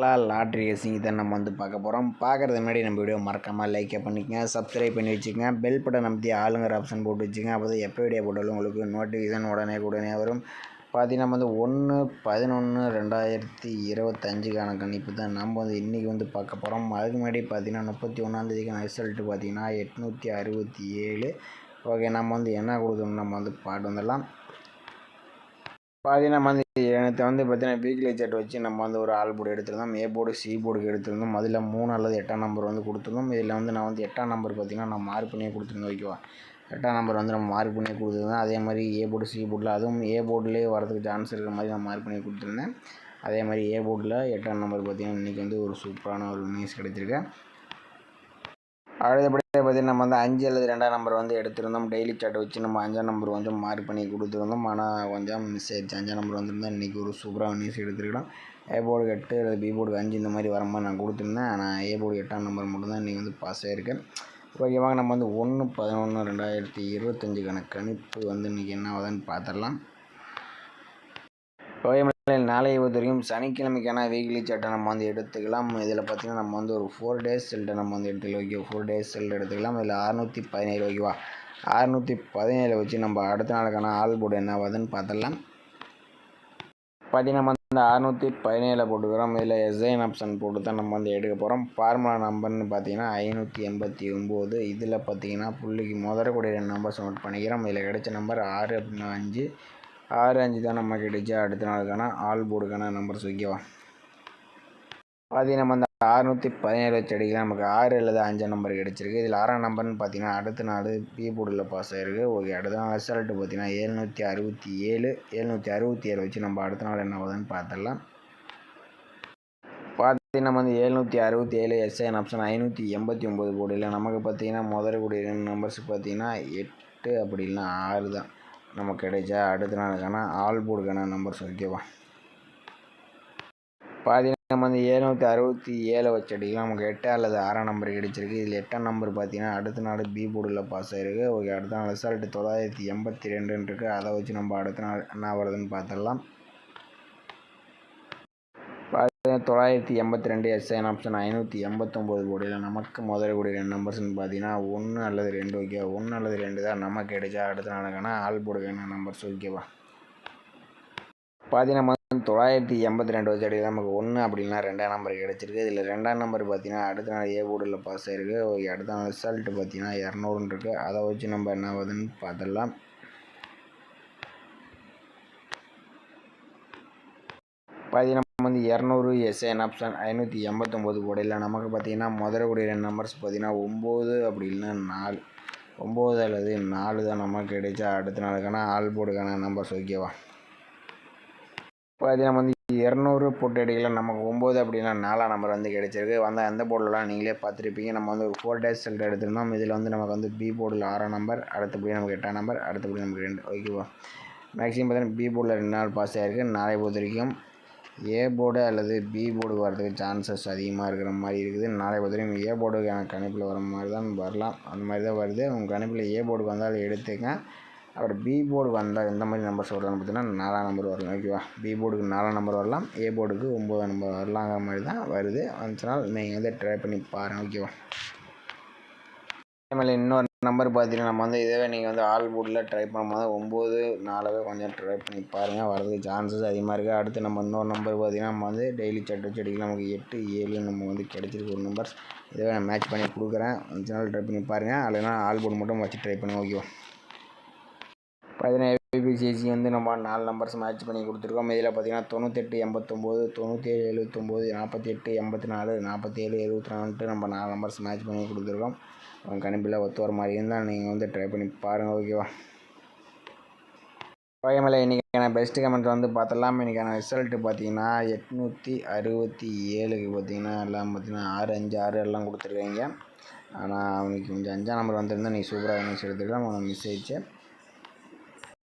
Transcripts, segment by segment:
Lottery racing இதை நம்ம பார்க்க போகிறோம். பார்க்குறது முன்னாடி நம்ம வீடியோ மறக்காமல் லைக்கை பண்ணிக்கங்க, சப்ஸ்கிரைப் பண்ணி வச்சுக்கோங்க, பெல் பட்டன் அமைத்தி ஆளுங்கிற ஆப்ஷன் போட்டு வச்சுக்கோங்க. அப்போ தான் எப்போ வீடியோ போட்டாலும் உங்களுக்கு நோட்டிஃபிகேஷன் உடனே வரும். பார்த்தீங்கன்னா 1/11/2025க்கான கணிப்பு தான் நம்ம இன்றைக்கி பார்க்க போகிறோம். அதுக்கு முன்னாடி பார்த்தீங்கன்னா 31ஆந்தேதிக்கான ரிசல்ட்டு பார்த்தீங்கன்னா 867. ஓகே, நம்ம என்ன கொடுக்கணும் நம்ம பாட்டு வந்துடலாம். பார்த்தீங்கன்னா நேற்று பார்த்தீங்கன்னா வீக்லி சார்ட் வச்சு நம்ம ஒரு ஆல் போர்டு எடுத்திருந்தோம். ஏ போர்டு சி போர்டுக்கு எடுத்திருந்தோம். அதில் 3 அல்லது 8ஆம் நம்பர் கொடுத்துருந்தோம். இதில் நான் 8ஆம் நம்பர் பார்த்தீங்கன்னா நான் மார்க் பண்ணியே கொடுத்துருந்தேன். ஓகேவா, 8ஆம் நம்பர் நம்ம மார்க் பண்ணி கொடுத்துருந்தேன். அதே மாதிரி ஏ போர்டு சி போர்டில் அதுவும் ஏ போர்டிலே வரதுக்கு சான்ஸ் இருக்கிற மாதிரி நான் மார்க் பண்ணி கொடுத்துருந்தேன். அதே மாதிரி ஏ போர்டில் 8ஆம் நம்பர் பார்த்தீங்கன்னா இன்றைக்கி ஒரு சூப்பரான ஒரு நியூஸ் கிடைச்சிருக்கேன். அடுத்தபடி பார்த்தீங்கன்னா நம்ம 5 அல்லது 2ஆம் நம்பர் எடுத்திருந்தோம். டெய்லி சார்ட் வச்சு நம்ம 5ஆம் நம்பர் கொஞ்சம் மார்க் பண்ணி கொடுத்துருந்தோம். ஆனால் கொஞ்சம் மிஸ் ஆயிடுச்சு. 5ஆம் நம்பர் வந்திருந்தால் இன்றைக்கி ஒரு சூப்பராக நியூஸ் எடுத்துருக்கலாம். ஏ போர்டுக்கு 8 அல்லது பி போர்டுக்கு 5 இந்த மாதிரி வரும்போது நான் கொடுத்துருந்தேன். ஆனால் ஏ போர்டு 8ஆம் நம்பர் மட்டும்தான் இன்றைக்கி பாஸ் ஆகிருக்கு. ஓகேவாங்க, நம்ம 1/11/2025க்கான கணிப்பு இன்றைக்கி என்ன ஆகுதுன்னு பார்த்துடலாம். நாளைய பொறுத்த வரைக்கும் சனிக்கிழமைக்கான வீக்லி சார்ட்டை நம்ம எடுத்துக்கலாம். இதில் பார்த்திங்கன்னா நம்ம ஒரு 4 டேஸ் செல்ட்டை நம்ம எடுத்துக்கலாம். ஓகே, 4 டேஸ் செல்ட் எடுத்துக்கலாம். இதில் 617. ஓகேவா, 617 வச்சு நம்ம அடுத்த நாளுக்கான ஆல் போர்டு என்ன ஆகுதுன்னு பார்த்துடலாம். பார்த்தீங்கன்னா நம்ம 617 போட்டுக்கிறோம். இதில் எஸ்ஐன் ஆப்ஷன் போட்டு தான் நம்ம எடுக்க போகிறோம். ஃபார்முலா நம்பர்னு பார்த்தீங்கன்னா 589. இதில் பார்த்தீங்கன்னா புள்ளிக்கு முதறக்கூடிய 2 நம்பர்ஸ் நோட் பண்ணிக்கிறோம். இதில் கிடைச்ச நம்பர் 6 அப்படின்னா 5 தான் நம்ம கிடைச்சி அடுத்த நாளுக்கான ஆல் போர்டுக்கான நம்பர்ஸ். ஓகேவா, பார்த்தீங்கன்னா நம்ம 617 வச்சு அடிக்கலாம். நமக்கு 6 அல்லது 5 நம்பர் கிடச்சிருக்கு. இதில் 6ஆம் நம்பர்னு பார்த்தீங்கன்னா அடுத்த நாள் பி போர்டில் பாஸ் ஆகிருக்கு. ஓகே, அடுத்த நாள் ரிசல்ட்டு பார்த்தீங்கன்னா 767 வச்சு நம்ம அடுத்த நாள் என்ன ஆகுதுன்னு பார்த்துடலாம். பார்த்தீங்கன்னா நம்ம 767 எஸ்ஐன் ஆப்ஷன் 589 போர்டில் நமக்கு பார்த்தீங்கன்னா முதறக்கூடிய 2 நம்பர்ஸ் பார்த்தீங்கன்னா 8 அப்படி இல்லைன்னா 6 தான் நமக்கு கிடைச்சா அடுத்த நாளுக்கான ஆல் போர்டுக்கான நம்பர்ஸ். ஓகேவா, பார்த்தீங்கன்னா நம்ம 767 வச்சு அடிக்கலாம். நமக்கு 8 அல்லது 6ஆம் நம்பர் கிடைச்சிருக்கு. இதில் 8ஆம் நம்பர் பார்த்தீங்கன்னா அடுத்த நாள் பி போர்டில் பாஸ் ஆகிருக்கு. ஓகே, அடுத்த நாள் ரிசல்ட் 982 இருக்குது. அதை வச்சு நம்ம அடுத்த நாள் என்ன வருதுன்னு பார்த்துடலாம். 982 எஸ்ஐன் ஆப்ஷன் 589 போர்டில் நமக்கு முதலக்கூடிய 2 நம்பர்ஸ்னு பார்த்தீங்கன்னா 1 அல்லது 2. ஓகே, 1 அல்லது 2 தான் நமக்கு கிடைச்சா அடுத்த நாளுக்கான ஆல் போர்டுக்கான நம்பர்ஸ். ஓகேவா, பார்த்தீங்கன்னா 982 வச்சு அடி நமக்கு 1 அப்படின்னா 2ஆம் நம்பர் கிடச்சிருக்கு. இதில் 2ஆம் நம்பர் பார்த்தீங்கன்னா அடுத்த நாள் ஏ போர்டில் பாஸ் ஆகிருக்கு. ஓகே, அடுத்த நாள் ரிசல்ட்டு பார்த்தீங்கன்னா 200 இருக்குது. அதை வச்சு நம்ம என்ன ஆகுதுன்னு பார்த்துடலாம். பார்த்தீங்கன்னா 200 எஸ்ஐன் ஆப்ஷன் 589 போர்டில் நமக்கு பார்த்தீங்கன்னா முதலக்கூடிய 2 நம்பர்ஸ் பார்த்தீங்கன்னா 9 அப்படி இல்லைன்னா 4. 9 அல்லது 4 தான் நமக்கு கிடைச்சா அடுத்த நாளுக்கான ஆல் போர்டுக்கான நம்பர்ஸ். ஓகேவா, பார்த்தீங்கன்னா 200 போட்டு அடிக்கலாம். நமக்கு 9 அப்படின்னா 4ஆம் நம்பர் கிடைச்சிருக்கு. அந்த போர்டிலலாம் நீங்களே பார்த்துருப்பீங்க. நம்ம ஒரு 4 டேஸ் செல்ட் எடுத்திருந்தோம். இதில் நமக்கு பி போர்டில் 6ஆம் நம்பர், அடுத்தபடி நமக்கு 8ஆம் நம்பர், அடுத்தபடி நமக்கு 2. ஓகேவா, மேக்ஸிமம் பார்த்தீங்கன்னா பி போர்டில் 2 நாள் பாஸ் ஆகிருக்கு. நாளை பொறுத்த வரைக்கும் ஏ போர்டு அல்லது பி போர்டு வரதுக்கு சான்சஸ் அதிகமாக இருக்கிற மாதிரி இருக்குது. நாளை பொறுத்தவரைக்கும் ஏ போர்டுக்கான கணிப்பில் வர மாதிரி தான் வரலாம். அந்த மாதிரி தான் வருது. உங்கள் கணிப்பில் ஏ போர்டுக்கு வந்தால் எடுத்துங்க. அப்புறம் பி போர்டுக்கு வந்தால் எந்த மாதிரி நம்பர்ஸ் வரலாம்னு பார்த்தீங்கன்னா 4ஆம் நம்பர் வரலாம். ஓகேவா, பி போர்டுக்கு 4ஆம் நம்பர் வரலாம், ஏ போர்டுக்கு 9ஆம் நம்பர் வரலாங்கிற மாதிரி தான் வருது. வந்துச்சுனால் நீங்கள் ட்ரை பண்ணி பாருங்கள். ஓகேவா, அதேமாதிரி இன்னொரு நம்பர் பார்த்தீங்கன்னா நம்ம இதுவே நீங்கள் ஆல் போர்டில் ட்ரை பண்ணும்போது 9, 4 கொஞ்சம் ட்ரை பண்ணி பாருங்கள், வரதுக்கு சான்சஸ் அதிகமாக இருக்குது. அடுத்து நம்ம இன்னொரு நம்பர் பார்த்தீங்கன்னா நம்ம டெய்லி சார்ட் வச்சு அடிக்கலாம். நமக்கு 8, 7 நம்ம கிடைச்சிருக்கு ஒரு நம்பர்ஸ். இதுவே நான் மேட்ச் பண்ணி கொடுக்குறேன். வந்துச்சுனாலும் ட்ரை பண்ணி பாருங்கள். இல்லைனா ஆல் போர்டு மட்டும் வச்சு ட்ரை பண்ணுங்கள். ஓகேவா, பார்த்தீங்கன்னா ஏபிசிஎஸ்சி நம்ம 4 நம்பர்ஸ் மேட்ச் பண்ணி கொடுத்துருக்கோம். இதில் பார்த்தீங்கன்னா 98, 89, 97, 79, 48, 84, 47, 74 நம்ம 4 நம்பர்ஸ் மேட்ச் பண்ணி கொடுத்துருக்கோம். உங்கள் கணிப்பில் ஒத்து வர மாதிரி இருந்தால் நீங்கள் ட்ரை பண்ணி பாருங்கள். ஓகேவா, ஓகேமேலே இன்றைக்கான பெஸ்ட்டு கமெண்ட் பார்த்துடலாம். இன்றைக்கான ரிசல்ட்டு பார்த்தீங்கன்னா 867க்கு பார்த்தீங்கன்னா எல்லாம் பார்த்தீங்கன்னா 6, 5, 6 எல்லாம் கொடுத்துருக்காங்க. ஆனால் அவனுக்கு கொஞ்சம் 5ஆம் நம்பர் வந்திருந்தால் நீ சூப்பராக நியூஸ் எடுத்துக்கலாம். அவனுக்கு மிஸ் ஆயிடுச்சு.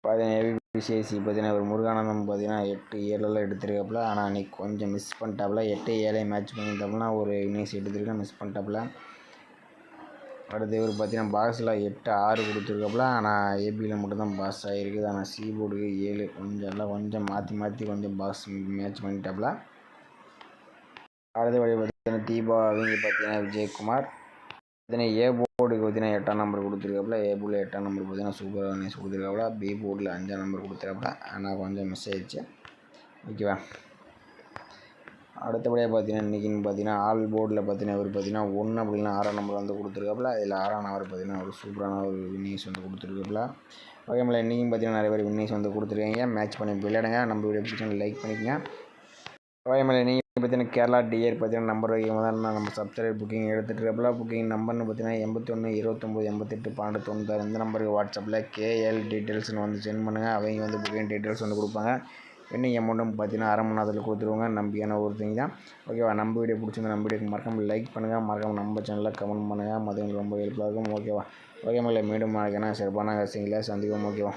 பார்த்தீங்கன்னா ஏபிசிஎஸ்சி பார்த்தீங்கன்னா ஒரு முருகானந்தம் பார்த்தீங்கன்னா 8, 7 எடுத்துருக்காப்புல. ஆனால் அன்றைக்கி கொஞ்சம் மிஸ் பண்ணிட்டாப்புல. 8, 7 மேட்ச் பண்ணிட்டாப்புல ஒரு நியூஸ் எடுத்துருக்கேன், மிஸ் பண்ணிட்டாப்புல. அடுத்து இவர் பார்த்தீங்கன்னா பாக்ஸில் 8, 6 கொடுத்துருக்காப்புல. ஆனால் ஏபியில் மட்டும்தான் பாஸ் ஆகிருக்குது. ஆனால் சி போர்டுக்கு 7 கொஞ்சம் மாற்றி கொஞ்சம் பாக்ஸ் மேட்ச் பண்ணிட்டாப்புல. அடுத்தபடி பார்த்தீங்கன்னா தீபா அவங்க பார்த்தீங்கன்னா விஜயகுமார். பார்த்தீங்கன்னா ஏ போர்டுக்கு பார்த்தீங்கன்னா 8ஆம் நம்பர் கொடுத்துருக்காப்புல. ஏ போர்டில் 8ஆம் நம்பர் பார்த்தீங்கன்னா சூப்பர் ரன்னிங்ஸ் கொடுத்துருக்காப்புல. பி போர்டில் 5ஆம் நம்பர் கொடுத்துருக்காப்புல. ஆனால் கொஞ்சம் மிஸ் ஆயிடுச்சு. ஓகேவா. அடுத்தபடியாக பார்த்தீங்கன்னா இன்றைக்கின்னு பார்த்தீங்கன்னா ஆல் போர்டில் பார்த்தீங்கன்னா இவர் பார்த்தீங்கன்னா 1 அப்படின்னா 6ஆம் நம்பர் வந்து கொடுத்துருக்காப்புல. அதில் 6ஆம் நம்பர் பார்த்தீங்கன்னா ஒரு சூப்பரான ஒரு வின்னிங்ஸ் வந்து கொடுத்துருக்காப்புல. ஓகே மேலே இன்றைக்கும் பார்த்தீங்கன்னா நிறைய பேர் வின்னிங்ஸ் வந்து கொடுத்துருக்கீங்க. மேட்ச் பண்ணி விளையாடுங்க. நம்ம வீடியோ பிடிச்சா லைக் பண்ணிக்கங்க. ஓகே மேலே நீங்கள் பார்த்தீங்கன்னா கேரளா டிஏர் பார்த்தீங்கன்னா நம்பர் வைக்கும் போது நம்ம சப்ஸ்கிரைப் புக்கிங் எடுத்துகிட்டு இருக்கப்பல. புக்கிங் நம்பர்னு பார்த்தீங்கன்னா 81 29 88 12 96. இந்த நம்பருக்கு வாட்ஸ்அப்பில் கேஎல் டீட்டெயில்ஸ்னு வந்து சென்ட் பண்ணுங்கள். அவங்க வந்து புக்கிங் டீட்டெயில்ஸ் வந்து கொடுப்பாங்க. பெண்டிங் அமௌண்ட்டும் பார்த்தீங்கன்னா அரை மணி நேரத்தில் கொடுத்துருவாங்க. நம்பிக்கையான ஒருத்தங்க தான். ஓகேவா. நம்ம வீடியோ பிடிச்சிருந்தா நம்ம வீடியோக்கு மறக்காமல் லைக் பண்ணுங்கள். மறக்காமல் நம்ம சேனலில் கமெண்ட் பண்ணுங்கள். மற்றவங்களுக்கு ரொம்ப ஹெல்ப்ஃபுல்லாக இருக்கும். ஓகேவா. ஓகே மேலே மீண்டும் நாளைக்கான சிறப்பான விஷயங்களை சந்திப்போம். ஓகேவா.